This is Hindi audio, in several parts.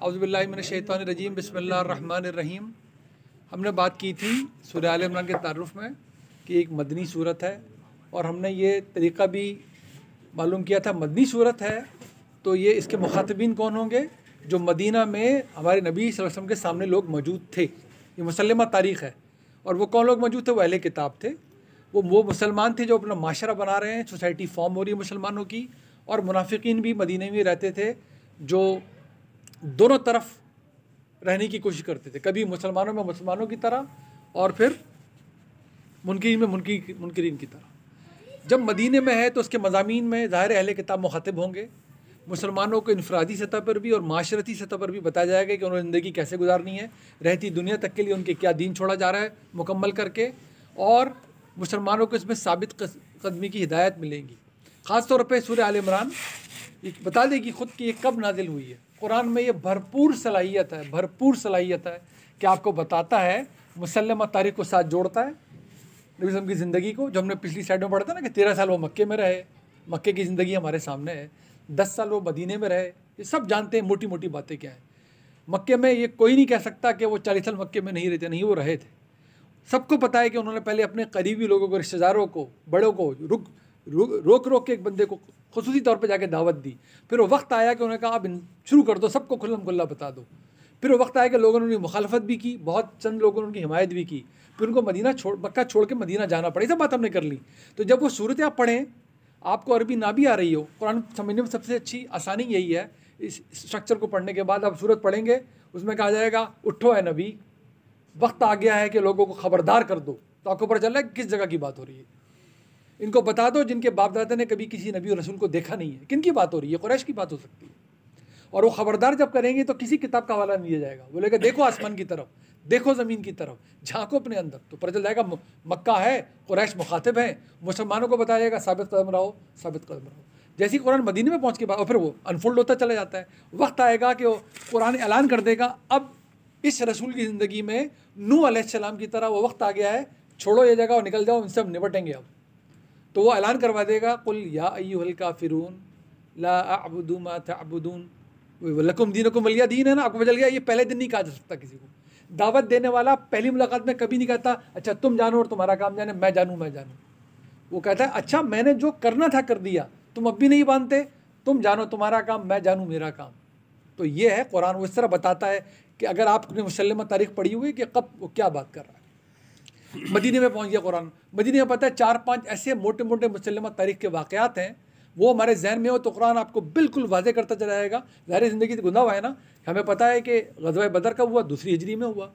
औज़ुबिल्लाहि मिनश्शैतानिर्रजीम बिस्मिल्लाहिर्रहमानिर्रहीम। हमने बात की थी सूरह आल इमरान के तारुफ़ में कि एक मदनी सूरत है, और हमने ये तरीक़ा भी मालूम किया था मदनी सूरत है तो ये इसके मुखातिबीन कौन होंगे, जो मदीना में हमारे नबी सल्लल्लाहु अलैहि वसल्लम के सामने लोग मौजूद थे। ये मुसल्लमा तारीख़ है। और वो कौन लोग मौजूद थे? वो अहले किताब थे। वो मुसलमान थे जो अपना माशरा बना रहे हैं, सोसाइटी फॉर्म हो रही है मुसलमानों की। और मुनाफिकीन भी मदीने में रहते थे जो दोनों तरफ रहने की कोशिश करते थे, कभी मुसलमानों में मुसलमानों की तरह और फिर मुनकिरीन में मुनकिरीन की तरह। जब मदीने में है तो उसके मज़ामीन में ज़ाहिर अहले किताब मुखातिब होंगे। मुसलमानों को इनफरादी सतह पर भी और माशरती सतह पर भी बताया जाएगा कि उन्होंने ज़िंदगी कैसे गुजारनी है, रहती दुनिया तक के लिए उनके क्या दीन छोड़ा जा रहा है मुकम्मल करके, और मुसलमानों को इसमें साबित कदमी की हिदायत मिलेंगी। ख़ास तौर पर सूरह आल इमरान बता देगी ख़ुद कि ये कब नाजिल हुई है। कुरान में ये भरपूर सलाहियत है कि आपको बताता है, मुसल्लमा तारीख़ को साथ जोड़ता है नबी वसल्लम की ज़िंदगी को। जो हमने पिछली साइड में पढ़ा था ना कि 13 साल वो मक्के में रहे, मक्के की ज़िंदगी हमारे सामने है, 10 साल वो मदीने में रहे। ये सब जानते हैं मोटी मोटी बातें क्या हैं। मक्के में ये कोई नहीं कह सकता कि वो 40 साल मक्के में नहीं रहते, नहीं वो रहे थे। सबको पता है कि उन्होंने पहले अपने करीबी लोगों को, रिश्तेदारों को, बड़ों को रोक के एक बंदे को खुसूसी तौर पे जाके दावत दी। फिर वो वक्त आया कि उन्होंने कहा अब शुरू कर दो, सबको खुल्लम खुल्ला बता दो। फिर वो वक्त आया कि लोगों ने उनकी मुखालफत भी की, बहुत चंद लोगों ने उनकी हिमायत भी की। फिर उनको मक्का छोड़ के मदीना जाना पड़ा। ये सब बात हमने कर ली। तो जब वो सूरत आप पढ़ें, आपको अरबी ना भी आ रही हो, कुरान समझने में सबसे अच्छी आसानी यही है। इस स्ट्रक्चर को पढ़ने के बाद आप सूरत पढ़ेंगे, उसमें कहा जाएगा उठो है नबी, वक्त आ गया है कि लोगों को खबरदार कर दो। तो आपको पता चल रहा है किस जगह की बात हो रही है। इनको बता दो जिनके बाप दादा ने कभी किसी नबी और रसूल को देखा नहीं है। किन की बात हो रही है? कुरैश की बात हो सकती है। और वो खबरदार जब करेंगे तो किसी किताब का हवाला नहीं दिया जाएगा। बोलेगा देखो आसमान की तरफ, देखो ज़मीन की तरफ, झांको अपने अंदर, तो पता चल जाएगा मक्का है, कुरैश मुखातिब हैं। मुसलमानों को बताया जाएगा साबित कदम रहो, साबित कदम रहो। जैसे ही कुरान मदीने में पहुँच के बाद और फिर वो अनफोल्ड होता चला जाता है। वक्त आएगा कि वो कुरान ऐलान कर देगा अब इस रसूल की ज़िंदगी में नूह अलैहिस्सलाम की तरह वो वक्त आ गया है, छोड़ो ये जगह और निकल जाओ, इनसे हम निपटेंगे अब। तो वो ऐलान करवा देगा, कुल या अय्युहल काफिरून ला अअबुदु मा तअबुदून लकुम दीनुकुम वलिया दीन है ना। आपको पता चल गया, ये पहले दिन नहीं कहा जा सकता किसी को। दावत देने वाला पहली मुलाकात में कभी नहीं कहता अच्छा तुम जानो और तुम्हारा काम जाने, मैं जानूँ। वो कहता है अच्छा मैंने जो करना था कर दिया, तुम अब भी नहीं मानते, तुम जानो तुम्हारा काम, मैं जानूँ मेरा काम। तो ये है कुरान। वो इस तरह बताता है कि अगर आपने मुसल्लमा तारीख़ पढ़ी हुई कि कब वो क्या बात कर रहा है। मदीने में पहुंच गया कुरान। मदीने में पता है 4-5 ऐसे मोटे मोटे मुसल्लमा तारीख़ के वाक़यात हैं, वो हमारे जहन में हो तो कुरान आपको बिल्कुल वाज़े करता चला जाएगा। ज़ाहिर ज़िंदगी से गुज़रा हुआ है ना। हमें पता है कि ग़ज़वा बदर कब हुआ? 2री हिजरी में हुआ।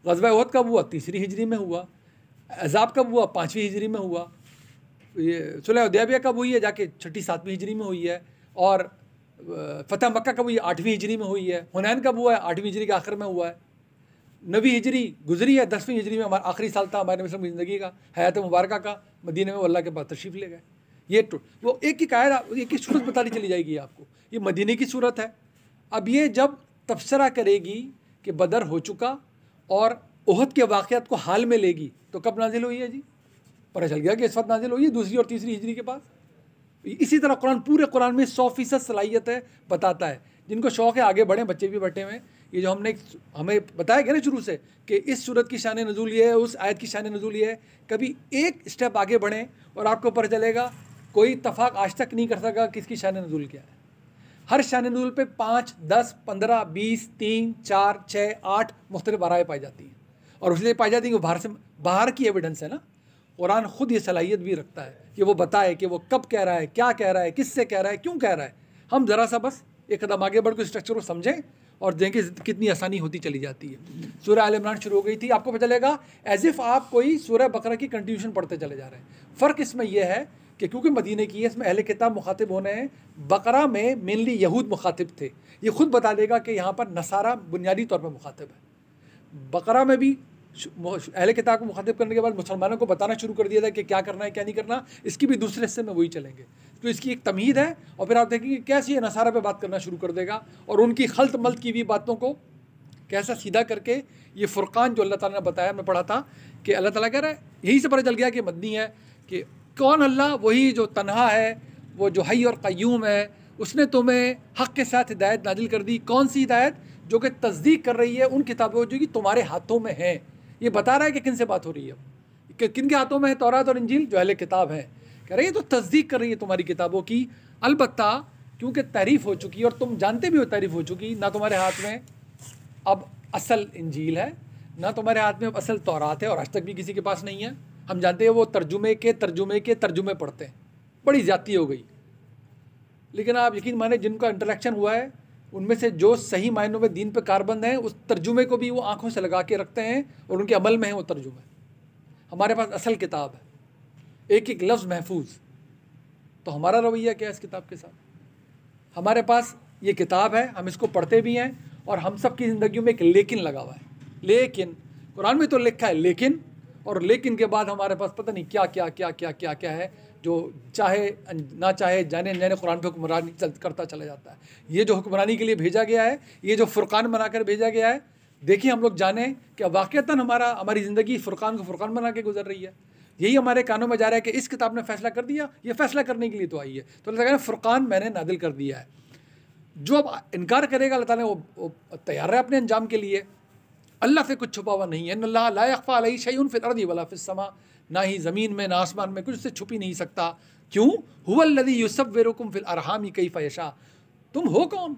ग़ज़वा उहद कब हुआ? 3री हिजरी में हुआ। अहज़ाब कब हुआ? 5वीं हिजरी में हुआ। ये सुलह हुदैबिया कब हुई है? जाके 6ठी-7वीं हिजरी में हुई है। और फ़तह मक्का कब हुई है? 8वीं हिजरी में हुई है। हुनैन कब हुआ है? 8वीं हिजरी के आखिर में हुआ है। 9वीं हिजरी गुजरी है, 10वीं हिजरी में हमारा आखिरी साल था हमारे मुस्लिम ज़िंदगी का, हयात मुबारक का। मदीने में अल्लाह के पास तशरीफ़ ले गए। ये वो एक ही कायदा, एक ही सूरत बतानी चली जाएगी आपको। ये मदीने की सूरत है। अब ये जब तबसरा करेगी कि बदर हो चुका और उहद के वाक़यात को हाल में लेगी, तो कब नाजिल हुई है जी? पता चल गया कि इस वक्त नाजिल हुई है 2री और 3री हिजरी के पास। इसी तरह कुरान, पूरे कुरान में 100% सलाहियत है, बताता है। जिनको शौक़ है आगे बढ़ें, बच्चे भी बैठे हुए हैं। ये जो हमें बताया गया ना शुरू से कि इस सूरत की शान नज़ूल ये है, उस आयत की शान नज़ूल ये है, कभी एक स्टेप आगे बढ़ें और आपको पता चलेगा कोई इत्तफाक आज तक नहीं कर सका किसकी शान नज़ूल क्या है। हर शान नज़ूल पे 5, 10, 15, 20, 3, 4, 6, 8 मुख्तलिफ आराएँ पाई जाती हैं। और इसलिए पाई जाती है कि बाहर की एविडेंस है ना। कुरान ख़ुद ये सलाहियत भी रखता है कि वो बताए कि वो कब कह रहा है, क्या कह रहा है, किससे कह रहा है, क्यों कह रहा है। हम ज़रा सा बस एक कदम आगे बढ़ के स्ट्रक्चर को समझें और देखें कितनी आसानी होती चली जाती है। सूरह आल इमरान शुरू हो गई थी, आपको पता चलेगा एज़ इफ़ आप कोई सूरह बकरा की कंटिन्यूशन पढ़ते चले जा रहे हैं। फ़र्क इसमें यह है कि क्योंकि मदीने की है, इसमें अहले किताब मुखातिब होने हैं। बकरा में मेनली यहूद मुखातिब थे। ये खुद बता देगा कि यहाँ पर नसारा बुनियादी तौर पर मुखातिब है। बकरा में भी अहले किताब को मुखातिब करने के बाद मुसलमानों को बताना शुरू कर दिया था कि क्या करना है क्या नहीं करना। इसकी भी दूसरे हिस्से में वही चलेंगे। तो इसकी एक तमीद है। और फिर आप देखेंगे कैसे ये नसारा पे बात करना शुरू कर देगा और उनकी खल्त मल्त की भी बातों को कैसा सीधा करके ये फ़ुरक़ान जो अल्लाह ताला ने बताया, मैं पढ़ा था कि अल्लाह ताला कह रहा है, यही से पता चल गया कि मदनी है कि कौन अल्लाह, वही जो तन्हा है, वो जो हई और क़य्यूम है। उसने तुम्हें हक़ के साथ हिदायत नाजिल कर दी। कौन सी हिदायत? जो कि तस्दीक कर रही है उन किताबों जो कि तुम्हारे हाथों में हैं। ये बता रहा है कि किन से बात हो रही है, कि किन के हाथों में है तौरात और इंजील, जो अहले किताब हैं। कह रही है तो तस्दीक कर रही है तुम्हारी किताबों की, अलबत्ता क्योंकि तारीफ़ हो चुकी और तुम जानते भी हो तारीफ़ हो चुकी, ना तुम्हारे हाथ में अब असल इंजील है, ना तुम्हारे हाथ में अब असल तौरात है, और आज तक भी किसी के पास नहीं है। हम जानते हैं वो तर्जुमे के तर्जुमे पढ़ते हैं, बड़ी ज़्यादती हो गई। लेकिन आप यकीन माने जिनका इंटरेक्शन हुआ है उनमें से जो सही मायनों में दीन पे कारबंद हैं, उस तर्जुमे को भी वो आंखों से लगा के रखते हैं और उनके अमल में है वो तर्जुमे। हमारे पास असल किताब है, एक एक लफ्ज़ महफूज। तो हमारा रवैया क्या है इस किताब के साथ? हमारे पास ये किताब है, हम इसको पढ़ते भी हैं, और हम सब की ज़िंदगी में एक लेकिन लगा हुआ है। लेकिन कुरान में तो लिखा है लेकिन, और लेकिन के बाद हमारे पास पता नहीं क्या क्या क्या क्या क्या क्या है, जो चाहे ना चाहे जाने अनजाने कुरान पे हुक्मरानी करता चला जाता है। ये जो हुक्मरानी के लिए भेजा गया है, ये जो फ़ुरक़ान बनाकर भेजा गया है, देखिए हम लोग जाने कि वाक़ईतन हमारी ज़िंदगी फ़ुरक़ान को फ़ुरक़ान बना के गुजर रही है। यही हमारे कानों में जा रहा है कि इस किताब ने फ़ैसला कर दिया, ये फ़ैसला करने के लिए तो आई है। तो अल्लाह ताला ने फ़ुरक़ान मैंने नादिल कर दिया है। जो अब इनकार करेगा अल्लाह ताला वो तैयार है अपने अंजाम के लिए। अल्लाह से कुछ छुपा हुआ नहीं है। इन्नल्लाह ला यख़फ़ा अलैहि शैउन फ़िल अर्दि वला फ़िस समा, ना ही ज़मीन में ना आसमान में कुछ उससे छुप ही नहीं सकता। क्यों? हुवल्लज़ी युसव्विरुकुम फ़िल अरहामि कैफ़ यशा। तुम हो कौन?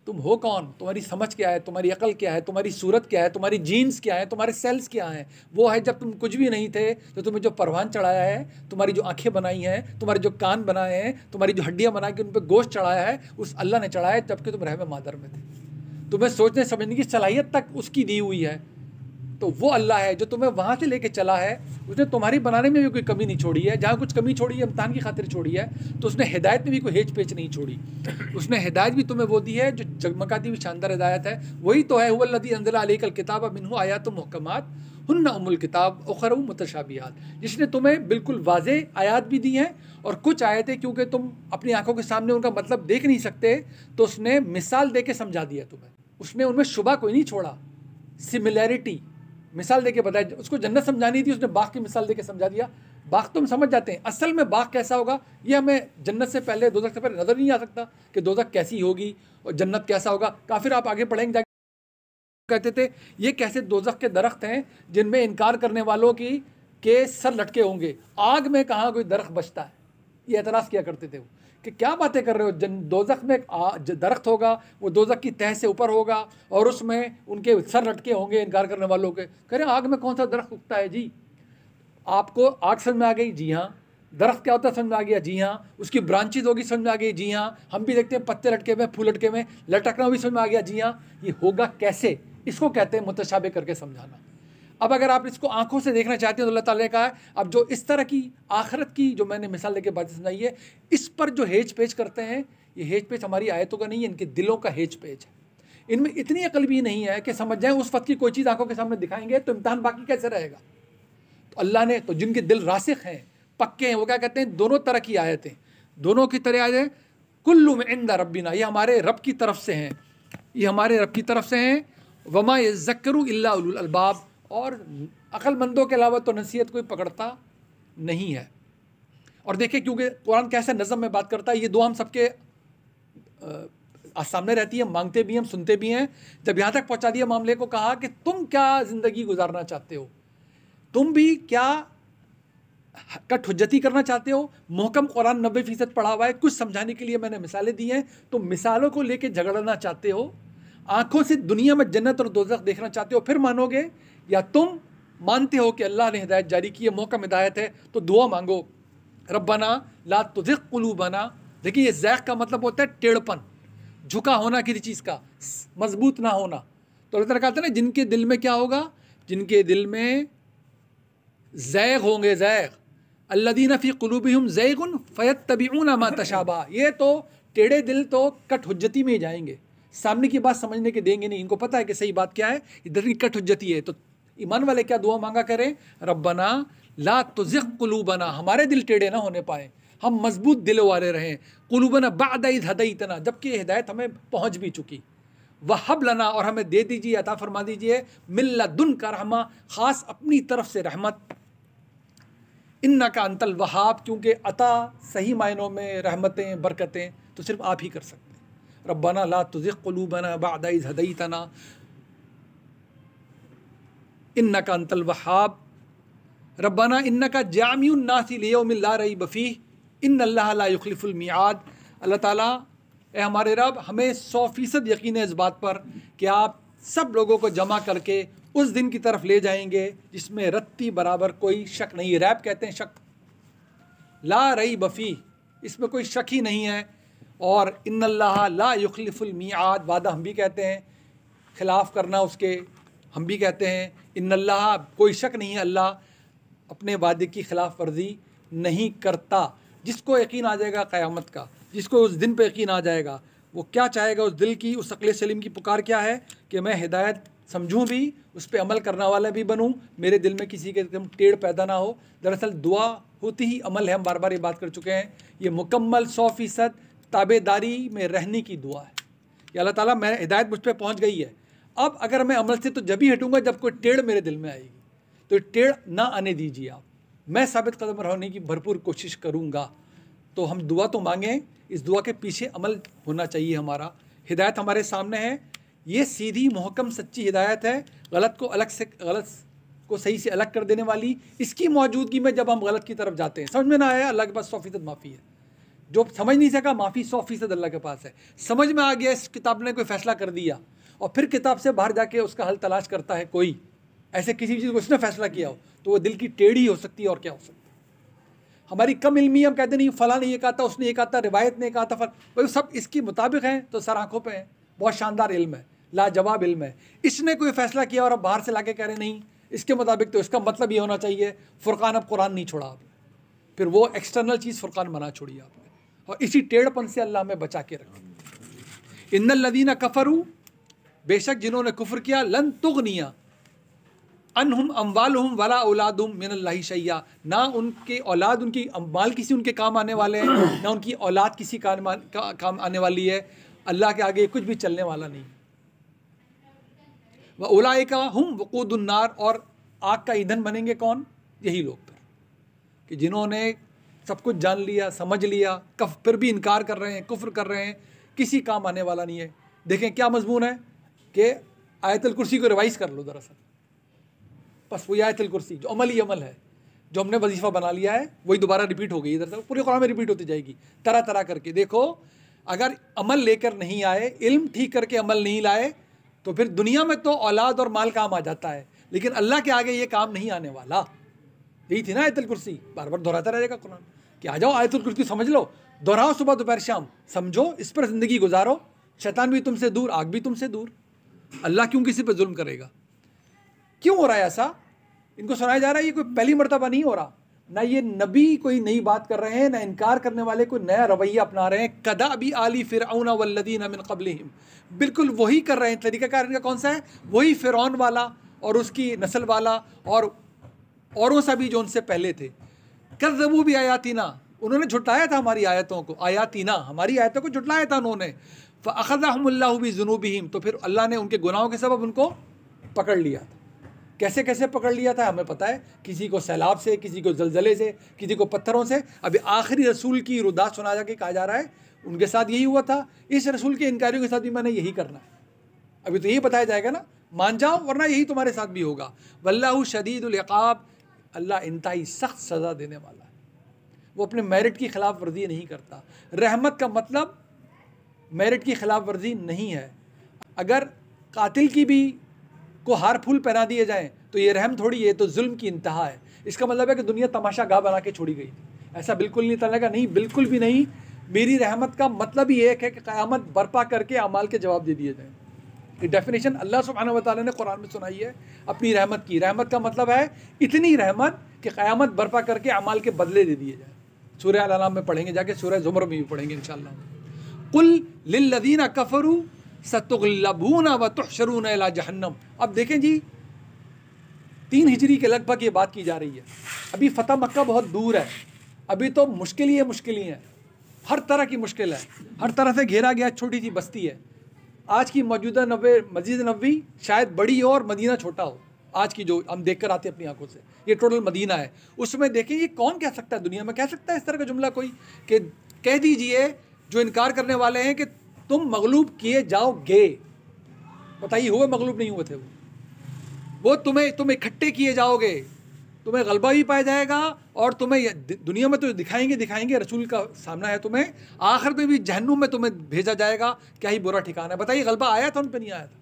तुम हो कौन? तुम्हारी समझ क्या है, तुम्हारी अकल क्या है, तुम्हारी सूरत क्या है, तुम्हारी जीन्स क्या है, तुम्हारे सेल्स क्या हैं? वो है जब तुम कुछ भी नहीं थे तो तुम्हें जो परवान चढ़ाया है, तुम्हारी जो आंखें बनाई हैं, तुम्हारे जो कान बनाए हैं, तुम्हारी जो हड्डियां बना के उन पर गोश्त चढ़ाया है, उस अल्लाह ने चढ़ाया जबकि तुम रहम मादर में थे। तुम्हें सोचने समझने की सलाहियत तक उसकी दी हुई है। तो वो अल्लाह है जो तुम्हें वहाँ से लेके चला है। उसने तुम्हारी बनाने में भी कोई कमी नहीं छोड़ी है। जहाँ कुछ कमी छोड़ी है इम्तिहान की खातिर छोड़ी है, तो उसने हिदायत में भी कोई हेच पेच नहीं छोड़ी। उसने हिदायत भी तुम्हें वो दी है जो जगमगाती हुई शानदार हिदायत है। वही तो है हुवल्लज़ी अंज़ला अलैकल किताब मिन्हु आयातुम मुहक्कमात हुन्ना उम्मुल किताब उखरु मुतशाबिहात, जिसने तुम्हें बिल्कुल वाज़े आयात भी दी हैं, और कुछ आयतें क्योंकि तुम अपनी आंखों के सामने उनका मतलब देख नहीं सकते, तो उसने मिसाल दे के समझा दिया तुम्हें। उसने उनमें शुबा कोई नहीं छोड़ा, सिमिलैरिटी मिसाल देके बताया। उसको जन्नत समझानी थी, उसने बाग की मिसाल देके समझा दिया। बाग तो हम समझ जाते हैं, असल में बाग कैसा होगा ये हमें जन्नत से पहले दोज़ख से पहले नज़र नहीं आ सकता कि दोज़ख कैसी होगी और जन्नत कैसा होगा। काफिर आप आगे पढ़ेंगे जाके कहते थे ये कैसे दोज़ख के दरख्त हैं जिनमें इनकार करने वालों की के सर लटके होंगे, आग में कहाँ कोई दरख्त बचता है। ये एतराज़ किया करते थे वो कि क्या बातें कर रहे हो, दोज़ख में एक दरख्त होगा, वो दोज़ख की तह से ऊपर होगा और उसमें उनके सर लटके होंगे इनकार करने वालों के। कह रहे आग में कौन सा दरख्त उगता है जी? आपको आग समझ में आ गई? जी हाँ। दरख्त क्या होता है समझ में आ गया? जी हाँ। उसकी ब्रांचेज होगी समझ में आ गई? जी हाँ। हम भी देखते हैं पत्ते लटके में, फूल लटके में, लटकना भी समझ में आ गया? जी हाँ। ये होगा कैसे, इसको कहते हैं मुतशाबे करके समझाना। अब अगर आप इसको आंखों से देखना चाहते हैं तो अल्लाह ताला ने कहा है अब जो इस तरह की आखिरत की जो मैंने मिसाल लेके बातें समझाई है, इस पर जो हेज पेच करते हैं, ये हेज पेच हमारी आयतों का नहीं है, इनके दिलों का हेज पेच है। इनमें इतनी अकल भी नहीं है कि समझ जाएं उस वक्त की कोई चीज़ आंखों के सामने दिखाएंगे तो इम्तहान बाकी कैसे रहेगा। तो अल्लाह ने तो जिनके दिल रासिख हैं, पक्के हैं, वो क्या कहते हैं, दोनों तरह की आयतें, दोनों की तरह आयतें, कुल्लु मिन इंदा रब्बिना, ये हमारे रब की तरफ से हैं, ये हमारे रब की तरफ से हैं। वमा यज़क्करु इल्ला उलुल अलबाब, और अक्लमंदों के अलावा तो नसीहत कोई पकड़ता नहीं है। और देखिए क्योंकि कुरान कैसे नज़म में बात करता है, ये दुआ हम सबके सामने रहती है, मांगते भी हैं, हम सुनते भी हैं। जब यहाँ तक पहुँचा दिया मामले को, कहा कि तुम क्या ज़िंदगी गुजारना चाहते हो, तुम भी क्या कठहुज्जती करना चाहते हो। मुहकम कुरान 90% पढ़ा हुआ है, कुछ समझाने के लिए मैंने मिसालें दी हैं, तुम मिसालों को लेके झगड़ना चाहते हो, आंखों से दुनिया में जन्नत और दोज़ख देखना चाहते हो, फिर मानोगे, या तुम मानते हो कि अल्लाह ने हिदायत जारी की है, मौका हिदायत है, तो दुआ मांगो, रब्बना ला तुज़िग़ क़ुलूबना। देखिए ये ज़ैक़ का मतलब होता है टेढ़पन, झुका होना किसी चीज़ का, मजबूत ना होना। तो अल्लाह ताला कहते हैं ना जिनके दिल में क्या होगा, जिनके दिल में ज़ैग़ होंगे, ज़ैग़, अल्लज़ीना फ़ी क़ुलूबिहिम ज़ैग़ुन फ़यत्तबिऊना मा तशाबा, ये तो टेढ़े दिल तो कठहुज्जती में ही जाएंगे, सामने की बात समझने के देंगे नहीं। इनको पता है कि सही बात क्या है, इधर की कठहुज्जती है। तो ईमान वाले क्या दुआ मांगा करें, रब्बना ला तुज़िग़ क़ुलूबना, हमारे दिल टेढ़े ना होने पाए, हम मजबूत दिलों वाले रहें, क़ुलूबना बअद इज़ हदैतना, जबकि हिदायत हमें पहुँच भी चुकी, वहब लना, और हमें दे दीजिए, अता फरमा दीजिए, मिन लदुनका रहमा, ख़ास अपनी तरफ से रहमत, इन्नका अंतल वहाब, क्योंकि अता सही मायनों में रहमतें बरकतें तो सिर्फ आप ही कर सकते हैं। रब्बना ला तुज़िग़ क़ुलूबना बअद इज़ हदैतना इन्नका अंतल वहाब, रब्बना इन्नका जामिउन नासी लियौमिन ला रैब फ़ीह इन्नल्लाह ला युख़्लिफ़ुल मिआद। अल्लाह ताला, ए हमारे रब, हमें 100% यकीन है इस बात पर कि आप सब लोगों को जमा करके उस दिन की तरफ ले जाएंगे जिसमें रत्ती बराबर कोई शक नहीं है। रैब कहते हैं शक, ला रैब फ़ीह, इसमें कोई शक ही नहीं है। और इन्नल्लाह ला युख़्लिफ़ुल मिआद, वादा हम भी कहते हैं, खिलाफ़ करना उसके हम भी कहते हैं। इन्नल्लाह, कोई शक नहीं है, अल्लाह अपने वादे की खिलाफ वर्जी नहीं करता। जिसको यकीन आ जाएगा क़यामत का, जिसको उस दिन पे यकीन आ जाएगा, वो क्या चाहेगा उस दिल की, उस अक़ल सलीम की पुकार क्या है कि मैं हिदायत समझूं भी, उस पर अमल करने वाला भी बनूं, मेरे दिल में किसी के टेढ़ पैदा ना हो। दरअसल दुआ होती ही अमल है, हम बार बार ये बात कर चुके हैं। ये मुकम्मल 100% ताबेदारी में रहने की दुआ है कि अल्लाह ताला, मैं हिदायत मुझ पर पहुँच गई है, अब अगर मैं अमल से तो जब ही हटूँगा जब कोई टेढ़ मेरे दिल में आएगी, तो टेढ़ ना आने दीजिए आप, मैं साबित कदम रहने की भरपूर कोशिश करूँगा। तो हम दुआ तो मांगें, इस दुआ के पीछे अमल होना चाहिए हमारा। हिदायत हमारे सामने है, ये सीधी महकम सच्ची हिदायत है, गलत को सही से अलग कर देने वाली। इसकी मौजूदगी में जब हम गलत की तरफ जाते हैं, समझ में ना आया, अल्लाह के पास 100% माफ़ी है। जो समझ नहीं सका, माफ़ी 100% अल्लाह के पास है। समझ में आ गया, इस किताब ने कोई फ़ैसला कर दिया, और फिर किताब से बाहर जाके उसका हल तलाश करता है कोई, ऐसे किसी चीज़ को उसने फ़ैसला किया हो, तो वो दिल की टेढ़ी हो सकती है, और क्या हो सकता है। हमारी कम इल्मी, हम कहते नहीं फ़लाँ ने ये कहा था, उसने ये कहा था, रिवायत ने कहा था, भाई सब इसकी मुताबिक हैं तो सर आँखों पे हैं, बहुत शानदार इल्म है, लाजवाब इल्म है। इसने कोई फ़ैसला किया और अब बाहर से लाके कह रहे नहीं इसके मुताबिक, तो इसका मतलब ये होना चाहिए फ़ुरक़ान, अब कुरान नहीं छोड़ा आपने, फिर वो एक्सटर्नल चीज़ फ़ुरक़ान बना छोड़ी आपने। और इसी टेढ़पन से अल्लाह हमें बचा के रखे। इन्नल लज़ीना कफ़रू, बेशक जिन्होंने कुफ्र किया, लन तुग़निया अनहुम अम्वालुहुम वला औलादुहुम मिनल्लाहि शैया, ना उनके औलाद, उनकी माल किसी उनके काम आने वाले हैं, ना उनकी औलाद किसी काम आने वाली है। अल्लाह के आगे कुछ भी चलने वाला नहीं। व उलाइका हुम वक़ूदुन नार, और आग का ईंधन बनेंगे कौन? यही लोग फिर, कि जिन्होंने सब कुछ जान लिया, समझ लिया, फिर भी इनकार कर रहे हैं, कुफ्र कर रहे हैं, किसी काम आने वाला नहीं है। देखें क्या मजमून है कि आयतुल कुर्सी को रिवाइज़ कर लो, दरअसल बस वही आयतुल कुर्सी जो अमल ही अमल है, जो हमने वजीफ़ा बना लिया है, वही दोबारा रिपीट हो गई। इधर तक पूरे कुरान में रिपीट होती जाएगी तरह तरह करके। देखो, अगर अमल लेकर नहीं आए, इल्म ठीक करके अमल नहीं लाए, तो फिर दुनिया में तो औलाद और माल काम आ जाता है, लेकिन अल्लाह के आगे ये काम नहीं आने वाला। यही थी ना आयतुल कुर्सी, बार बार दोहराता रहेगा कुरान कि आ जाओ आयतुल कुर्सी समझ लो, दोहराओ सुबह दोपहर शाम, समझो, इस पर ज़िंदगी गुजारो, शैतान भी तुमसे दूर, आग भी तुमसे दूर। अल्लाह क्यों किसी पर जुल्म करेगा? क्यों हो रहा है ऐसा? इनको सुनाया जा रहा है, ये कोई पहली मर्तबा नहीं हो रहा, ना ये नबी कोई नई बात कर रहे हैं, ना इनकार करने वाले कोई नया रवैया अपना रहे हैं। कदा अभी आली फ़िरऔन वल्लज़ीना मिन क़ब्लिहिम, बिल्कुल वही कर रहे हैं। तरीक़ाकार इनका कौन सा है? वही फ़िरऔन वाला और उसकी नस्ल वाला, और औरों से भी जो उनसे पहले थे। कज़्ज़बू भी आयातीना, उन्होंने झुटलाया था हमारी आयतों को, आयातीना हमारी आयतों को झुटलाया था उन्होंने। फ़अख़ज़हुमुल्लाहु बिज़ुनूबिहिम, तो फिर अल्लाह ने उनके गुनाहों के सबब उनको पकड़ लिया था। कैसे कैसे पकड़ लिया था हमें पता है, किसी को सैलाब से, किसी को जलजले से, किसी को पत्थरों से। अभी आखिरी रसूल की रुदात सुना जाके कहा जा रहा है उनके साथ यही हुआ था, इस रसूल के इनकारियों के साथ भी मैंने यही करना है। अभी तो यही बताया जाएगा ना, मान जाओ वरना यही तुम्हारे साथ भी होगा। वल्लाहु शदीदुल इक़ाब, अल्लाह इंतहाई सख्त सज़ा देने वाला है, वो अपने मेरिट की खिलाफ वर्जी नहीं करता। रहमत का मतलब मेरिट की खिलाफ वर्जी नहीं है। अगर कातिल की भी को हार फूल पहना दिए जाएं तो ये रहम थोड़ी है, तो जुल्म की इंतहा है। इसका मतलब है कि दुनिया तमाशा गाह बना के छोड़ी गई। ऐसा बिल्कुल नहीं चलेगा, नहीं, बिल्कुल भी नहीं। मेरी रहमत का मतलब ही एक है कि क़यामत बर्पा करके अमाल के जवाब दे दिए जाएं। ये डेफिनेशन अल्लाह सुब्हानहू व तआला ने कुरान में सुनाई है अपनी रहमत की। रहमत का मतलब है इतनी रहमत कि क़यामत बर्पा करके अमाल के बदले दे दिए जाए। सूरह अल-अनाम में पढ़ेंगे जाके, सूरह ज़ुमर में भी पढ़ेंगे इंशाअल्लाह। कुल लिल्लज़ीना कफ़रू सतुग़लबूना व तुहशरून इला जहन्नम। अब देखें जी, 3 हिजरी के लगभग ये बात की जा रही है। अभी फ़तह मक्का बहुत दूर है, अभी तो मुश्किल ही है, हर तरह की मुश्किल है, हर तरह से घेरा गया छोटी सी बस्ती है। आज की मौजूदा मस्जिद नबवी शायद बड़ी हो और मदीना छोटा हो, आज की जो हम देख कर आते हैं अपनी आंखों से, ये टोटल मदीना है। उसमें देखें, ये कौन कह सकता है, दुनिया में कह सकता है इस तरह का जुमला कोई, कि कह दीजिए जो इनकार करने वाले हैं कि तुम मगलूब किए जाओगे। बताइए हुए मगलूब नहीं हुए थे वो तुम इकट्ठे किए जाओगे, तुम्हें गलबा भी पाया जाएगा और तुम्हें दुनिया में तो दिखाएंगे रसूल का सामना है तुम्हें, आखिर में भी जहन्नुम में तुम्हें भेजा जाएगा। क्या ही बुरा ठिकाना है। बताइए गलबा आया था उन पर? नहीं आया था,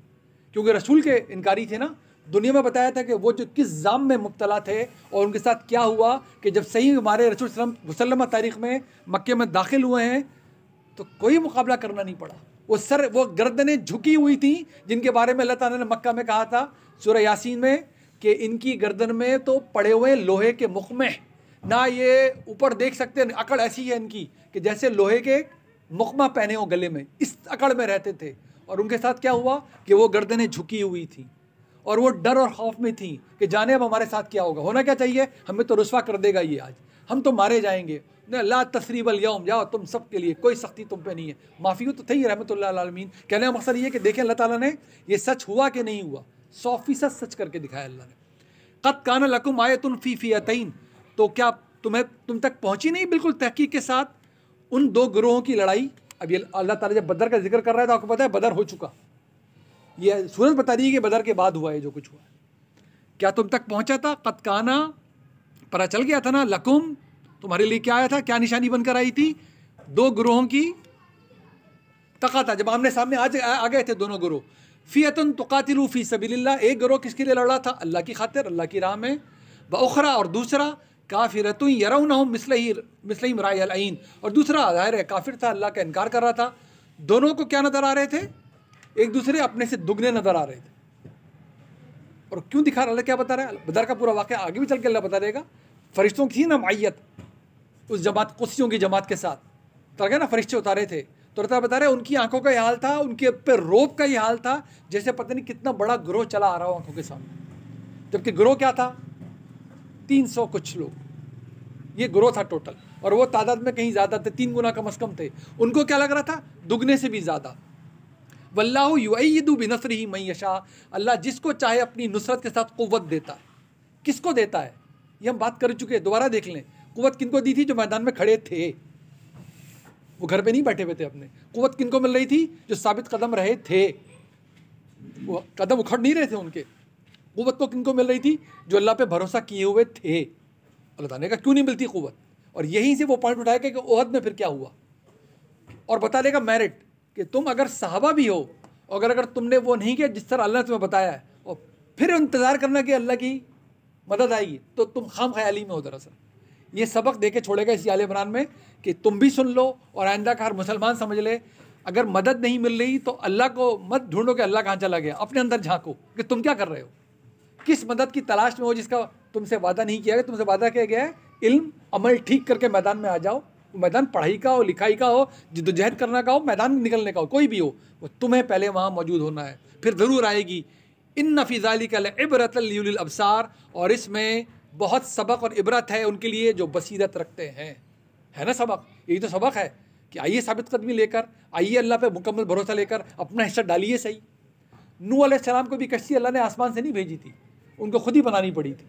क्योंकि रसूल के इनकारी थे ना। दुनिया में बताया था कि वो जो किस जाम में मुब्तला थे और उनके साथ क्या हुआ कि जब सही हमारे रसूल सल्लल्लाहु तारीख़ में मक्के में दाखिल हुए हैं तो कोई मुकाबला करना नहीं पड़ा। वो गर्दनें झुकी हुई थी जिनके बारे में अल्लाह ताला ने मक्का में कहा था सूरह यासीन में कि इनकी गर्दन में तो पड़े हुए लोहे के मुख में, ना ये ऊपर देख सकते हैं, अकड़ ऐसी है इनकी कि जैसे लोहे के मुखमा पहने हो गले में, इस अकड़ में रहते थे। और उनके साथ क्या हुआ कि वो गर्दनें झुकी हुई थी और वो डर और खौफ में थी कि जाने अब हमारे साथ क्या होगा। होना क्या चाहिए, हमें तो रुस्वा कर देगा ये, आज हम तो मारे जाएंगे। ला तसरीबल यौम, जाओ तुम सब के लिए, कोई सख्ती तुम पे नहीं है। माफ़ी तो थी रहमतुल्लाह अल आलमीन। कहने का मकसद ये कि देखें अल्लाह ताला ने ये सच हुआ कि नहीं हुआ, 100% सच करके दिखाया अल्लाह ने। क़द कान लकुम आयतुन फ़ी फ़ियतैन, तो क्या तुम तक पहुँची नहीं बिल्कुल तहकीक के साथ उन दो गिरोहों की लड़ाई। अब ये अल्लाह ताला जब बदर का जिक्र कर रहा है तो आपको पता है बदर हो चुका, ये सूरज बता रही है कि बदर के बाद हुआ है जो कुछ हुआ। क्या तुम तक पहुँचा था? क़द काना, पता चल गया था ना, लकुम तुम्हारे लिए क्या आया था, क्या निशानी बनकर आई थी? दो गिरोहों की तका था, जब आमने सामने आ गए थे दोनों गिरोह। फ़ियतुन तुक़ातिलू फ़ी सबीलिल्लाह, एक गिरोह किसके लिए लड़ रहा था? अल्लाह की खातिर, अल्लाह की राह में। व उखरा, और दूसरा काफ़िरतुन यरौनहुम मिस्लहिम रायल ऐन, और दूसरा ज़ाहिर है काफिर था, अल्लाह का इनकार कर रहा था। दोनों को क्या नज़र आ रहे थे? एक दूसरे अपने से दुगने नज़र आ रहे थे। और क्यों दिखा रहा, अल्लाह क्या बता रहा है? बदर का पूरा वाक़या आगे भी चल के अल्लाह बता देगा। फरिश्तों की थी ना मायत उस जमात, कुस्सियों की जमात के साथ, तो क्या ना फरिश्ते उतारे थे, तो अल्लाह बता रहे उनकी आंखों का ये हाल था, उनके पे रोब का ये हाल था जैसे पता नहीं कितना बड़ा ग्रोह चला आ रहा हो आंखों के सामने। जबकि ग्रोह क्या था? 300 कुछ लोग, ये ग्रोह था टोटल, और वो तादाद में कहीं ज़्यादा थे, 3 गुना कम अज़ कम थे। उनको क्या लग रहा था? दुगने से भी ज़्यादा। वल्लाहु युअय्यिदु बिनस्रिही मन यशा, अल्लाह जिसको चाहे अपनी नुसरत के साथ क़ुव्वत देता है। किसको देता है ये हम बात कर चुके हैं, दोबारा देख लें। क़ुव्वत किनको दी थी? जो मैदान में खड़े थे, वो घर पे नहीं बैठे हुए थे अपने। क़ुव्वत किनको मिल रही थी? जो साबित कदम रहे थे, वो कदम उखड़ नहीं रहे थे उनके। क़ुव्वत को किनको मिल रही थी? जो अल्लाह पे भरोसा किए हुए थे। अल्लाह ताला ने कहा क्यों नहीं मिलती क़ुव्वत, और यहीं से वो पॉइंट उठाएगा कि ओहद में फिर क्या हुआ, और बता देगा मेरिट कि तुम अगर सहाबा भी हो, अगर तुमने वो नहीं किया जिस तरह अल्लाह ने तुम्हें बताया है, और फिर इंतज़ार करना कि अल्लाह की मदद आएगी, तो तुम खाम ख्याली में हो। दरअसल ये सबक दे के छोड़ेगा इस आले इमरान में कि तुम भी सुन लो और आइंदा का हर मुसलमान समझ ले, अगर मदद नहीं मिल रही तो अल्लाह को मत ढूंढो कि अल्लाह कहाँ चला गया, अपने अंदर झांको कि तुम क्या कर रहे हो, किस मदद की तलाश में हो जिसका तुमसे वादा नहीं किया गया। तुमसे वादा किया गया है इल्म अमल ठीक करके मैदान में आ जाओ। मैदान पढ़ाई का हो, लिखाई का हो, जिद्दोजहद करना का हो, मैदान निकलने का हो, कोई भी हो, वो तुम्हें पहले वहाँ मौजूद होना है, फिर ज़रूर आएगी। इन्न फ़ी ज़ालिका लइब्रतन लिउलिल अब्सार, और इसमें बहुत सबक और इबरत है उनके लिए जो बसीरत रखते हैं। है ना सबक, यही तो सबक है कि आइए साबित कदमी लेकर, आइए अल्लाह पे मुकम्मल भरोसा लेकर अपना हिस्सा डालिए। सही, नूह अलैहिस्सलाम को भी कश्ती अल्लाह ने आसमान से नहीं भेजी थी, उनको खुद ही बनानी पड़ी थी।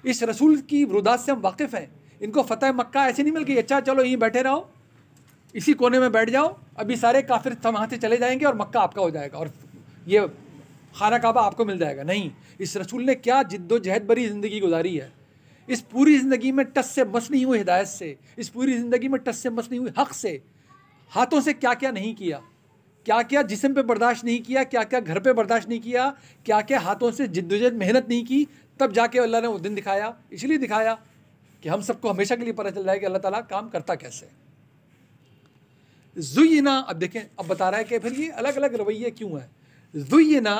इस रसूल की रुदात से हम वाकिफ़ हैं। इनको फ़तह मक्का ऐसे नहीं मिल गई, अच्छा चलो यहीं बैठे रहो, इसी कोने में बैठ जाओ, अभी सारे काफिर वहाँ से चले जाएंगे और मक्का आपका हो जाएगा और ये खाना काबा आपको मिल जाएगा। नहीं, इस रसूल ने क्या जिद्दोजहद भरी ज़िंदगी गुजारी है। इस पूरी ज़िंदगी में टस से मस नहीं हुई हिदायत से, इस पूरी ज़िंदगी में टस से मस नहीं हुई हक़ से। हाथों से क्या क्या नहीं किया, क्या क्या जिस्म पे बर्दाश्त नहीं किया, क्या क्या घर पे बर्दाश्त नहीं किया, क्या क्या हाथों से जिद्दोजहद मेहनत नहीं की, तब जाके अल्लाह ने वो दिन दिखाया। इसलिए दिखाया कि हम सबको हमेशा के लिए पता चल जाए कि अल्लाह ताला काम करता कैसे। ज़ुय्यिना, अब देखें, अब बता रहा है कि फिर ये अलग अलग रवैये क्यों है। ज़ुय्यिना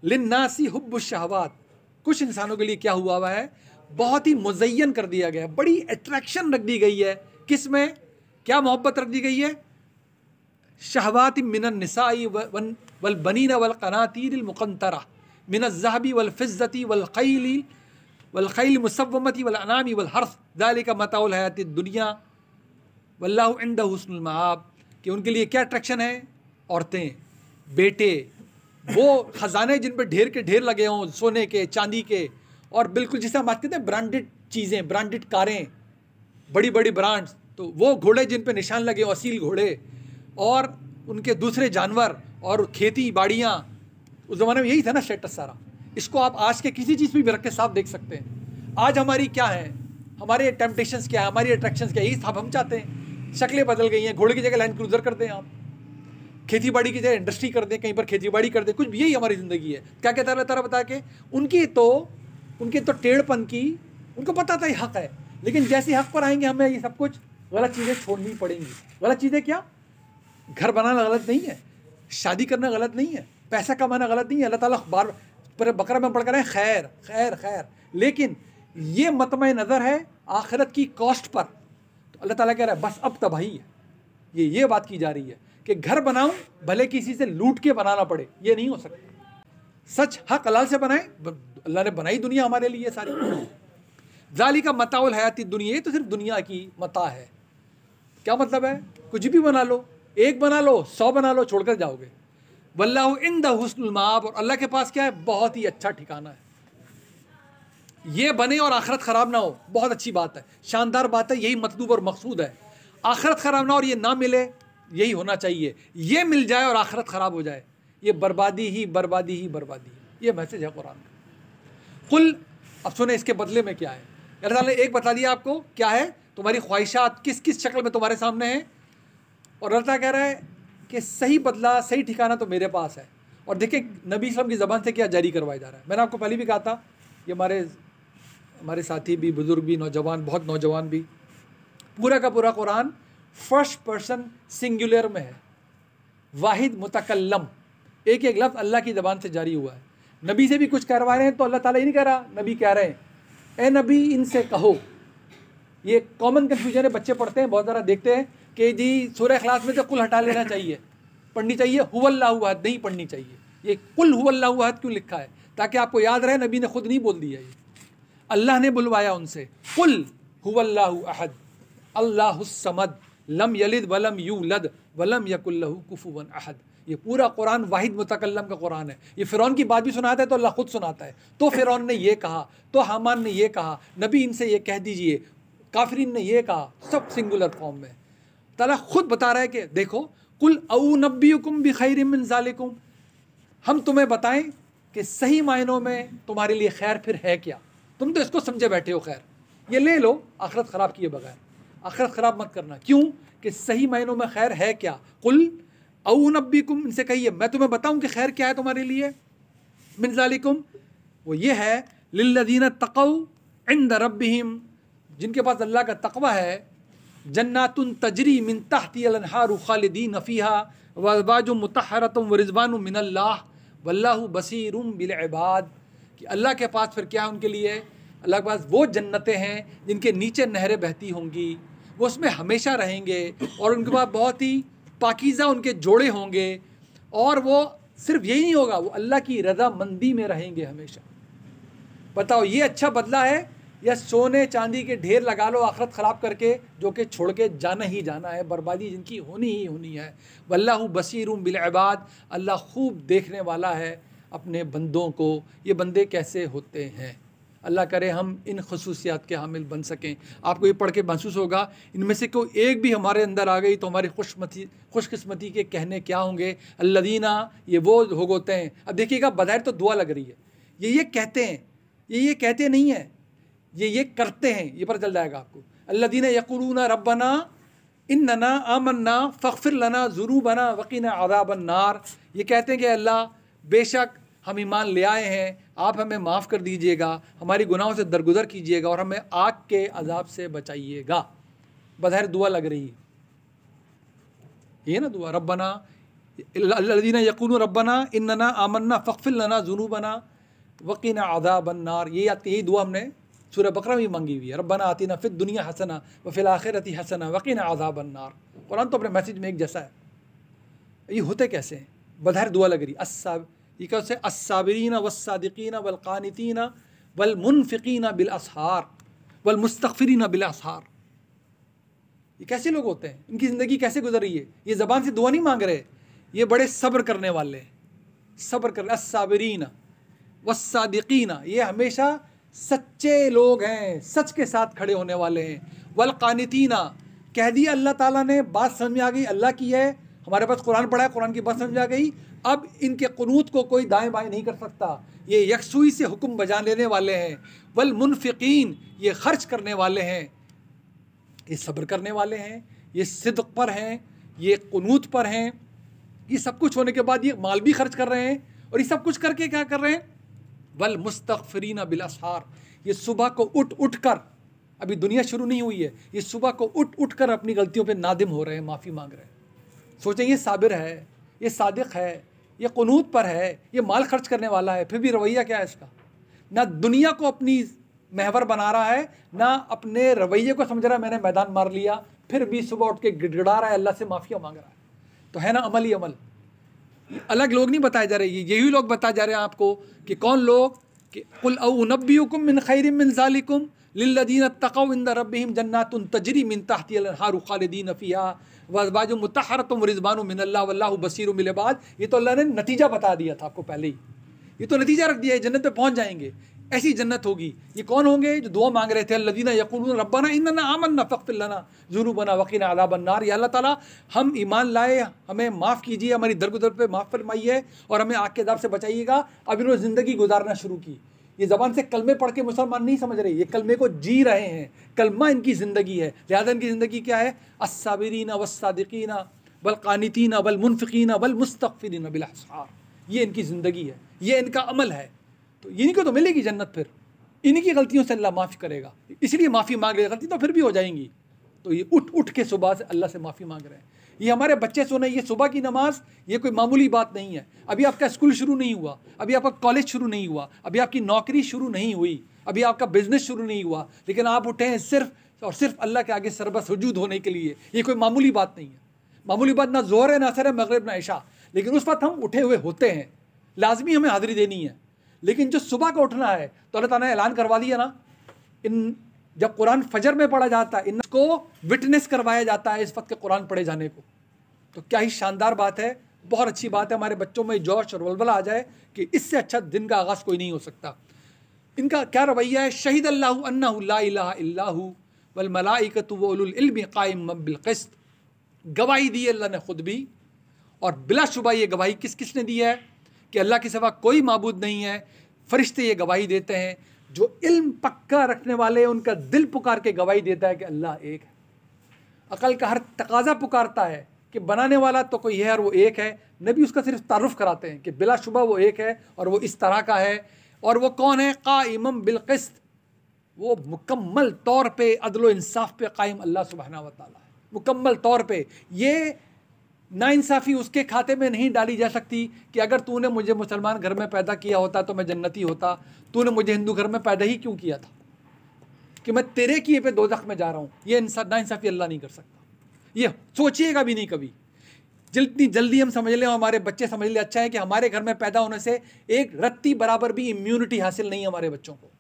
लिन्नासी हुब्बुश शहवात, कुछ इंसानों के लिए क्या हुआ हुआ है, बहुत ही मुज़य्यन कर दिया गया है, बड़ी अट्रैक्शन रख दी गई है। किस में, क्या मोहब्बत रख दी गई है? शहवात मिनन निसाई वल बनीना वल क़नातीरिल मुक़ंतरा मिनज़ ज़हबी वल फ़िज़्ज़ती वल खैल मुसव्वमती वल अनामी वल हर्स ज़ालिका मताउल हयातिद दुनिया वल्लाहु इंदहु हुस्नुल मआब, कि उनके लिए क्या अट्रैक्शन है? औरतें, बेटे, वो ख़जाने जिन पर ढेर के ढेर लगे हों, सोने के, चांदी के, और बिल्कुल जिसे हम बात कहते हैं ब्रांडेड चीज़ें, ब्रांडेड कारें, बड़ी बड़ी ब्रांड्स, तो वो घोड़े जिन पे निशान लगे हों, असील घोड़े, और उनके दूसरे जानवर और खेती बाड़ियाँ, उस ज़माने में यही था ना स्टेटस सारा। इसको आप आज के किसी चीज़ पे भी रख के साफ देख सकते हैं। आज हमारी क्या है, हमारे टेम्पटेशंस क्या है, हमारी अट्रैक्शंस क्या है, यही साफ हम चाहते हैं। शक्लें बदल गई हैं, घोड़े की जगह लैंड क्रूजर कर दें आप, खेती बाड़ी की जगह इंडस्ट्री कर दें, कहीं पर खेती बाड़ी कर दें, कुछ भी, यही हमारी ज़िंदगी है। क्या कहता है अल्लाह ताला बता के, उनके तो टेढ़पन की, उनको पता था ये हक़ है, लेकिन जैसे हक़ पर आएंगे हमें ये सब कुछ गलत चीज़ें छोड़नी पड़ेंगी। गलत चीज़ें क्या? घर बनाना गलत नहीं है, शादी करना गलत नहीं है, पैसा कमाना गलत नहीं है। अल्लाह ताला बार बकरा में पढ़ कर खैर खैर खैर, लेकिन ये मतमे नज़र है आखिरत की कॉस्ट पर। तो अल्लाह ताला कह रहा है बस अब तबाही है। ये बात की जा रही है कि घर बनाऊं भले किसी से लूट के बनाना पड़े, ये नहीं हो सकता। सच हक हलाल से बनाए, अल्लाह ने बनाई दुनिया हमारे लिए सारी। ज़ालिका मताउल हयाती दुनिया, ये तो सिर्फ दुनिया की मता है। क्या मतलब है? कुछ भी बना लो, एक बना लो, 100 बना लो, छोड़कर जाओगे। वल्लाहु इंदहु हुस्नुल माब, और अल्लाह के पास क्या है? बहुत ही अच्छा ठिकाना है। ये बने और आखिरत ख़राब ना हो, बहुत अच्छी बात है, शानदार बात है, यही मतलूब और मकसूद है। आखिरत ख़राब ना हो और ये ना मिले, यही होना चाहिए। ये मिल जाए और आखिरत ख़राब हो जाए, ये बर्बादी ही बर्बादी ही बर्बादी। ये मैसेज है कुरान का। कुल, अब सुने इसके बदले में क्या है। अल्लाह ताला ने एक बता दिया आपको क्या है, तुम्हारी ख्वाहिशात किस किस शक्ल में तुम्हारे सामने हैं, और अल्लाह कह रहा है कि सही बदला, सही ठिकाना तो मेरे पास है। और देखिए नबी इस्लाम की ज़बान से क्या जारी करवाया जा रहा है। मैंने आपको पहले भी कहा था, ये हमारे साथी भी, बुज़ुर्ग भी, नौजवान, बहुत नौजवान भी, पूरा का पूरा कुरान फर्स्ट पर्सन सिंगुलर में है, वाहिद मुतकल्लम, एक एक लफ्ज़ अल्लाह की ज़बान से जारी हुआ है। नबी से भी कुछ करवा रहे हैं तो अल्लाह ताला ही नहीं कह रहा, नबी कह रहे हैं ए नबी इनसे कहो। ये कॉमन कन्फ्यूजन है, बच्चे पढ़ते हैं बहुत ज़्यादा, देखते हैं कि जी सूरह इखलास में से कुल हटा लेना चाहिए, पढ़नी चाहिए हुवल्लाहु अहद, नहीं पढ़नी चाहिए। ये कुल हुवल्लाहु अहद क्यों लिखा है? ताकि आपको याद रहे नबी ने खुद नहीं बोल दिया, ये अल्लाह ने बुलवाया उनसे। कुल हुवल्लाहु अहद अल्लाहुस समद लम यलिद वलम यूलद वलम यकुल लहू कुफुवन अहद। ये पूरा कुरान वाहिद मुतकल्लम का कुरान है। ये फ़िरौन की बात भी सुनाता है तो अल्लाह खुद सुनाता है, तो फ़िरौन ने ये कहा, तो हामान ने ये कहा, नबी इनसे ये कह दीजिए, काफिरीन ने ये कहा, सब सिंगुलर फॉर्म में। ताला खुद बता रहा है कि देखो, कुल औ नब्बियुकुम बिखैरिम मिन ज़ालिकुम, हम तुम्हें बताएं कि सही मायनों में तुम्हारे लिए खैर फिर है क्या। तुम तो इसको समझे बैठे हो खैर, ये ले लो, आखिरत ख़राब किए बगैर। आखिरत ख़राब मत करना, क्यों कि सही मायनों में खैर है क्या। कुल औ नब्बिकुम, इनसे कहिए मैं तुम्हें बताऊं कि खैर क्या है तुम्हारे लिए। मिन ज़ालिकुम, वो ये है लिल्लज़ीना तक़ौ इंद रब्बिहिम, जिनके पास अल्लाह का तक़वा है, जन्नातुन तजरी मिन तहतिहल अनहारु खालिदीन फ़ीहा व अज़वाजुम मुतहहरतुम व रिज़वानुम मिनल्लाह वल्लाहु बसीरुम बिल इबाद। कि अल्लाह के पास फिर क्या है उनके लिए? अल्लाह के पास वो जन्नतें हैं जिनके नीचे नहरें बहती होंगी, वो उसमें हमेशा रहेंगे, और उनके पास बहुत ही पाकीज़ा उनके जोड़े होंगे, और वो सिर्फ यही नहीं होगा, वो अल्लाह की रज़ामंदी में रहेंगे हमेशा। बताओ ये अच्छा बदला है या सोने चांदी के ढेर लगा लो आखिरत ख़राब करके, जो कि छोड़ के जाना ही जाना है, बर्बादी जिनकी होनी ही होनी है। वल्लाहु बसीरुम बिल इबाद, अल्लाह खूब देखने वाला है अपने बंदों को, ये बंदे कैसे होते हैं। अल्लाह करे हम इन खसूसियात के हामिल बन सकें। आपको ये पढ़ के महसूस होगा इनमें से कोई एक भी हमारे अंदर आ गई तो हमारी खुशकिस्मती के कहने क्या होंगे। अल्लज़ीना, ये वो लोग होते हैं। अब देखिएगा बज़ाहिर तो दुआ लग रही है, ये कहते हैं, ये कहते नहीं हैं, ये करते हैं, ये पता चल जाएगा आपको। अल्लज़ीना यक़ूलूना रब्बना इन्नना आमन्ना फ़ग़फ़िर लना ज़ुनूबना वक़िना अज़ाबन नार। ये कहते हैं कि अल्लाह बेशक हम ईमान ले आए हैं, आप हमें माफ़ कर दीजिएगा, हमारी गुनाहों से दरगुजर कीजिएगा और हमें आग के अजाब से बचाइएगा। बज़ाहिर दुआ लग रही है, ये ना दुआ, रब्बना अल्लज़ीना यक़ूलूना रब्बना इन्नना आमन्ना फ़ग़फ़िर लना ज़ुनूबना वक़िना अज़ाबन नार। यही दुआ हमने सूरह बकरा में मांगी हुई है, रब्बना आतिना फ़िद दुनिया हसना व फ़िल आखिरति हसना वक़िना अज़ाबन नार। कुरान तो अपने मैसेज में एक जैसा है। ये होते कैसे हैं? बज़ाहिर दुआ लग रही, ये कैसे? अस्साबिरीन वस्सादिकीन वल्क़ानितीन वल्मुनफ़िकीन बिलअसहार वल्मुस्तग़फ़िरीन बिलअसहार। ये कैसे लोग होते हैं? इनकी ज़िंदगी कैसे गुजर रही है? ये ज़बान से दुआ नहीं मांग रहे, ये बड़े सब्र करने वाले हैं, सब्र कर। अस्साबिरीन वस्सादिकीन, ये हमेशा सच्चे लोग हैं, सच के साथ खड़े होने वाले हैं। वल्क़ानितीन, कह दिया अल्लाह ताला ने, बात समझ में आ गई अल्लाह की है, हमारे पास कुरान पढ़ा है, कुरान की बात समझ आ गई, अब इनके कुनूत को कोई दाएं बाएं नहीं कर सकता। ये यकसुई से हुक्म बजा लेने वाले हैं। वल मुनफिकीन, ये खर्च करने वाले हैं, ये सब्र करने वाले हैं, ये सिद्क पर हैं, ये कुनूत पर हैं। ये सब कुछ होने के बाद ये माल भी खर्च कर रहे हैं, और ये सब कुछ करके क्या कर रहे हैं? वल मुस्तगफिरीन बिल असहार, ये सुबह को उठ उठ कर, अभी दुनिया शुरू नहीं हुई है, ये सुबह को उठ उठ कर अपनी गलतियों पे नादिम हो रहे हैं, माफ़ी मांग रहे हैं। सोचें ये साबिर है, ये सादिक है, ये कुनूत पर है, ये माल खर्च करने वाला है, फिर भी रवैया क्या है इसका? ना दुनिया को अपनी महवर बना रहा है, ना अपने रवैये को समझ रहा है मैंने मैदान मार लिया, फिर भी सुबह उठ के गिड़गिड़ा रहा है, अल्लाह से माफ़िया मांग रहा है। तो है ना अमल ही अमल। अलग लोग नहीं बताए जा रहे, यही लोग बताए जा रहे हैं आपको कि कौन लोग, कि कुल उनब्बिउकुम मिन खैरिम मिन ज़ालिकुम लिल्लज़ीना तक़व इंद रब्बिहिम जन्नातुन तजरी मिन तहतिहल अन्हारु खालिदीन फ़ीहा व अज़वाजुम मुत्तहरतुम व रिज़वानुम मिनल्लाहि वल्लाहु बसीरुम बिल इबाद। ये तो अल्लाह ने नतीजा बता दिया था आपको पहले ही, ये तो नतीजा रख दिया है, जन्नत पे पहुँच जाएंगे, ऐसी जन्नत होगी। ये कौन होंगे? जो दुआ मांग रहे थे, अल्लज़ीना यक़ूलून रब्बना इन्नना आमन्ना फ़ग़फ़िर लना ज़ुनूबना वक़िना अज़ाबन नार। या अल्लाह ताला हम ईमान लाए, हमें माफ़ कीजिए, हमारी दरगुदर पे माफ़ फरमाइए और हमें आग के अज़ाब से बचाइएगा। अब इन्होंने ज़िंदगी गुजारना शुरू की। ये ज़बान से कलमे पढ़ के मुसलमान नहीं समझ रहे, ये कलमे को जी रहे हैं, कलमा इनकी ज़िंदगी है। लिहाजा इनकी ज़िंदगी क्या है? अस्साबिरीना वस्सादिकीना वल कानितीना वल मुनफ़िकीना वल मुस्तग़फिरीना बिल असहार। ये इनकी ज़िंदगी है, ये इनका अमल है। तो इनको तो मिलेगी जन्नत, फिर इन्हीं की गलतियों से अल्लाह माफ़ी करेगा, इसलिए माफ़ी मांग रहे। गलती तो फिर भी हो जाएंगी, तो ये उठ उठ के सुबह से अल्लाह से माफ़ी मांग रहे हैं। ये हमारे बच्चे सुने, ये सुबह की नमाज ये कोई मामूली बात नहीं है। अभी आपका स्कूल शुरू नहीं हुआ, अभी आपका कॉलेज शुरू नहीं हुआ, अभी आपकी नौकरी शुरू नहीं हुई, अभी आपका बिजनेस शुरू नहीं हुआ, लेकिन आप उठे हैं सिर्फ और सिर्फ अल्लाह के आगे सरबस सुजूद होने के लिए। ये कोई मामूली बात नहीं है। मामूली बात ना ज़ोहर है, ना असर है, मगरिब ना इशा, लेकिन उस वक्त हम उठे हुए होते हैं, लाजमी हमें हाज़िरी देनी है। लेकिन जो सुबह का उठना है, तो अल्लाह ताला ने ऐलान करवा दिया ना, इन जब कुरान फजर में पढ़ा जाता है, इनको विटनेस करवाया जाता है इस वक्त के कुरान पढ़े जाने को। तो क्या ही शानदार बात है, बहुत अच्छी बात है। हमारे बच्चों में जोश और वलवला आ जाए कि इससे अच्छा दिन का आगाज़ कोई नहीं हो सकता। इनका क्या रवैया है? शहीद अल्लाहु अन्नहु ला इलाहा इल्लाहु वल मलाइकतु व उलुल इल्मि क़ाइमम बिल क़िस्त। गवाही दी अल्लाह ने खुद भी, और बिलाशुबा ये गवाही किस किस ने दी है? कि अल्लाह के सिवा कोई माबूद नहीं है। फरिश्ते ये गवाही देते हैं, जो इल्म पक्का रखने वाले उनका दिल पुकार के गवाही देता है कि अल्लाह एक है। अकल का हर तकाजा पुकारता है कि बनाने वाला तो कोई है और वो एक है। नबी उसका सिर्फ तारुफ कराते हैं कि बिलाशुबा वो एक है और वो इस तरह का है। और वो कौन है? क़ाइमम बिल क़िस्त, वो मुकम्मल तौर पे अदल इंसाफ पे कायम अल्लाह सुब्हानहू व तआला है, मुकम्मल तौर पे। ये नाइंसाफ़ी उसके खाते में नहीं डाली जा सकती कि अगर तूने मुझे मुसलमान घर में पैदा किया होता तो मैं जन्नती होता, तूने मुझे हिंदू घर में पैदा ही क्यों किया था कि मैं तेरे किए पे दोज़ख में जा रहा हूँ। ये नाइंसाफ़ी अल्लाह नहीं कर सकता, ये सोचिएगा भी नहीं कभी। जितनी जल्दी हम समझ लें, हमारे बच्चे समझ लें, अच्छा है कि हमारे घर में पैदा होने से एक रत्ती बराबर भी इम्यूनिटी हासिल नहीं है हमारे बच्चों को।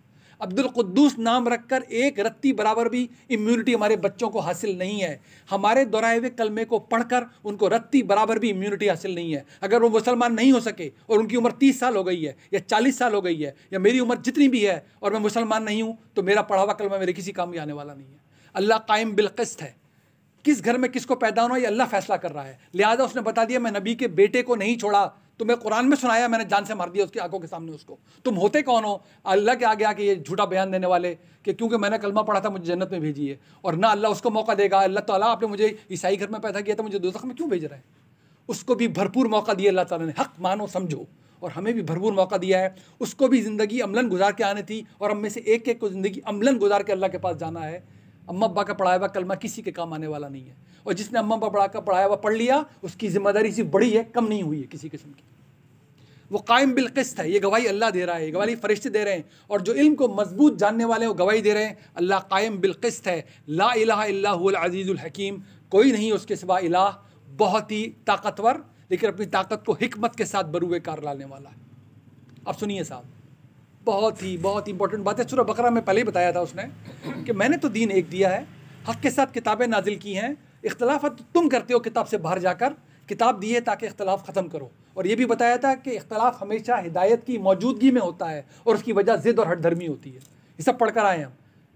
अब्दुल कुद्दूस नाम रखकर एक रत्ती बराबर भी इम्यूनिटी हमारे बच्चों को हासिल नहीं है। हमारे दोहराए हुए कलमे को पढ़कर उनको रत्ती बराबर भी इम्यूनिटी हासिल नहीं है। अगर वो मुसलमान नहीं हो सके और उनकी उम्र 30 साल हो गई है या 40 साल हो गई है या मेरी उम्र जितनी भी है और मैं मुसलमान नहीं हूँ, तो मेरा पढ़ा हुआ कलमा मेरे किसी काम में आने वाला नहीं है। अल्लाह कायम बिल क़िस्त है। किस घर में किसको पैदा होना ये अल्लाह फैसला कर रहा है। लिहाजा उसने बता दिया, मैं नबी के बेटे को नहीं छोड़ा, तुम्हें कुरान में सुनाया, मैंने जान से मार दिया उसकी आंखों के सामने उसको। तुम होते कौन हो? अल्लाह के आगे आके ये झूठा बयान देने वाले कि क्योंकि मैंने कलमा पढ़ा था मुझे जन्नत में भेजिए। और ना अल्लाह उसको मौका देगा, अल्लाह ताला आपने मुझे ईसाई घर में पैदा किया था, मुझे दोज़ख में क्यों भेज रहे हैं? उसको भी भरपूर मौका दिया अल्लाह ताला ने, हक़ मानो समझो। और हमें भी भरपूर मौका दिया है। उसको भी ज़िंदगी अमलन गुजार के आनी थी और हम में से एक एक को ज़िंदगी अमलन गुजार के अल्लाह के पास जाना है। अम्मा अब्बा का पढ़ाया हुआ कलमा किसी के काम आने वाला नहीं है, और जिसने अम्मा अब्बा का पढ़ाया हुआ पढ़ लिया उसकी जिम्मेदारी सिर्फ बड़ी है, कम नहीं हुई है किसी किस्म की। वो कायम बिल क़िस्त है। ये गवाही अल्लाह दे रहा है, गवाही फरिश्ते दे रहे हैं, और जो इल्म को मजबूत जानने वाले हैं वो गवाही दे रहे हैं, अल्लाह कायम बिल क़िस्त है। ला इलाहा इल्ला हुवल अज़ीज़ुल हकीम, कोई नहीं उसके सिवा इलाह, बहुत ही ताकतवर, लेकिन अपनी ताकत को हिकमत के साथ बरूए कार लाने वाला है। अब सुनिए साहब, बहुत ही इंपॉर्टेंट बात है। सूरह बकरा में पहले ही बताया था उसने कि मैंने तो दीन एक दिया है, हक़ के साथ किताबें नाजिल की हैं, इख्तलाफत तुम करते हो किताब से बाहर जाकर, किताब दी है ताकि इख्तलाफ ख़त्म करो। और ये भी बताया था कि इख्तलाफ हमेशा हिदायत की मौजूदगी में होता है और उसकी वजह ज़िद और हठधर्मी होती है। ये सब पढ़कर आए हम।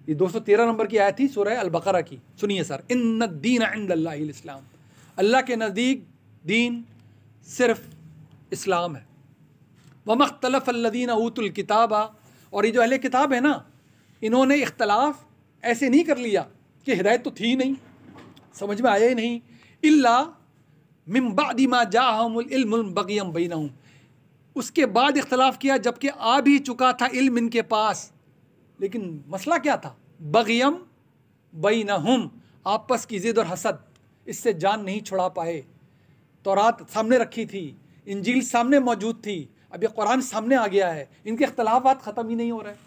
ये 213 नंबर की आयत थी सूरह अल बकरा की। सुनिए सर, इन्नद दीन इंदल्लाहिल इस्लाम, अल्लाह के नज़दीक दीन सिर्फ इस्लाम है। वमख्तलफ़ अल्लज़ीन ऊतुल किताबा, और ये जो अहले किताब है ना, इन्होंने इख्तलाफ ऐसे नहीं कर लिया कि हिदायत तो थी नहीं, समझ में आया ही नहीं, इल्ला मिन बादि मा जाअहुमुल इल्मुल बग़यम बैनहुम, उसके बाद इख्तलाफ किया जबकि आ भी चुका था इल्म इनके पास। लेकिन मसला क्या था? बग़यम बैनहुम, आपस की ज़िद और हसद, इससे जान नहीं छुड़ा पाए। तौरात सामने रखी थी, इंजील सामने मौजूद थी, अब ये कुरान सामने आ गया है, इनके इख्तलाफात ख़त्म ही नहीं हो रहा है।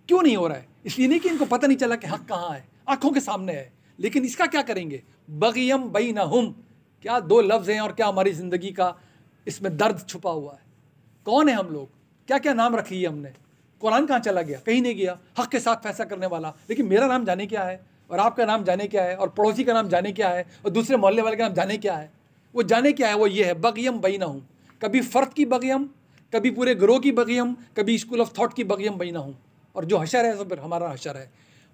क्यों नहीं हो रहा है? इसलिए नहीं कि इनको पता नहीं चला कि हक़ कहाँ है, आँखों के सामने है, लेकिन इसका क्या करेंगे? बग़यम बैनहुम, क्या दो लफ्ज़ हैं और क्या हमारी ज़िंदगी का इसमें दर्द छुपा हुआ है। कौन है हम लोग? क्या क्या नाम रखी है हमने? कुरान कहाँ चला गया? कहीं नहीं गया। हक़ के साथ फैसला करने वाला, लेकिन मेरा नाम जाने क्या है, और आपका नाम जाने क्या है, और पड़ोसी का नाम जाने क्या है, और दूसरे मोहल्ले वाले का नाम जाने क्या है। वो जाने क्या है? वो ये है बग़यम बैनहुम, कभी फ़र्द की बग़यम, कभी पूरे गिरोह की बग़यम, कभी स्कूल ऑफ थॉट की बग़यम बैनहुम। और जो हशर है, तो फिर हमारा हशर है।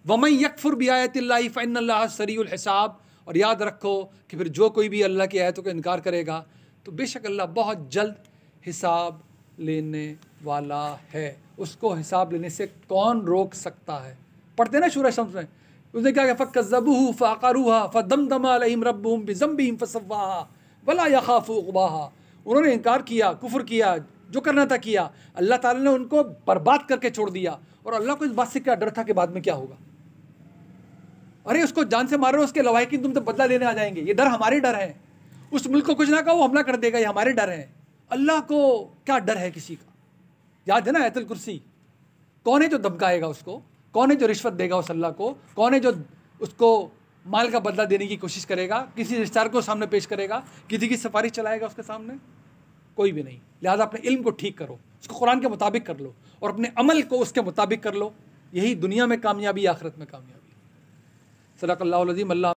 वमन यकफुर बिआयतिल्लाहि फ़इन्नल्लाह सरीउल हिसाब, और याद रखो कि फिर जो कोई भी अल्लाह की आयतों का इनकार करेगा तो बेशक अल्लाह बहुत जल्द हिसाब लेने वाला है। उसको हिसाब लेने से कौन रोक सकता है? पढ़ते ना सूरह शम्स में, उसने क्या कहा? फ़कज़्ज़बूहु फ़अक़रूहा फ़दमदम अलैहिम रब्बुहुम बिज़म्बिहिम फ़सव्वाहा वला यख़ाफ़ु उक़बाहा। उन्होंने इनकार किया, कुफ्र किया, जो करना था किया, अल्लाह ताला ने उनको बर्बाद करके छोड़ दिया। और अल्लाह को इस बात से क्या डर था कि बाद में क्या होगा? अरे उसको जान से मारो, उसके लवाहिकीन तुम तो बदला लेने आ जाएंगे। ये डर हमारे डर हैं। उस मुल्क को कुछ ना कहो, हमला कर देगा, ये हमारे डर हैं। अल्लाह को क्या डर है किसी का? याद है ना आयतुल कुर्सी? कौन है जो धमकाएगा उसको? कौन है जो रिश्वत देगा उस अल्लाह को? कौन है जो उसको माल का बदला देने की कोशिश करेगा, किसी रिश्तेदार को सामने पेश करेगा, किसी की सिफारिश चलाएगा उसके सामने? कोई भी नहीं। लिहाजा अपने इल्म को ठीक करो, उसको कुरान के मुताबिक कर लो, और अपने अमल को उसके मुताबिक कर लो। यही दुनिया में कामयाबी, आखिरत में कामयाबी। सदक़ल्लाहुल अज़ीम। अल्लाह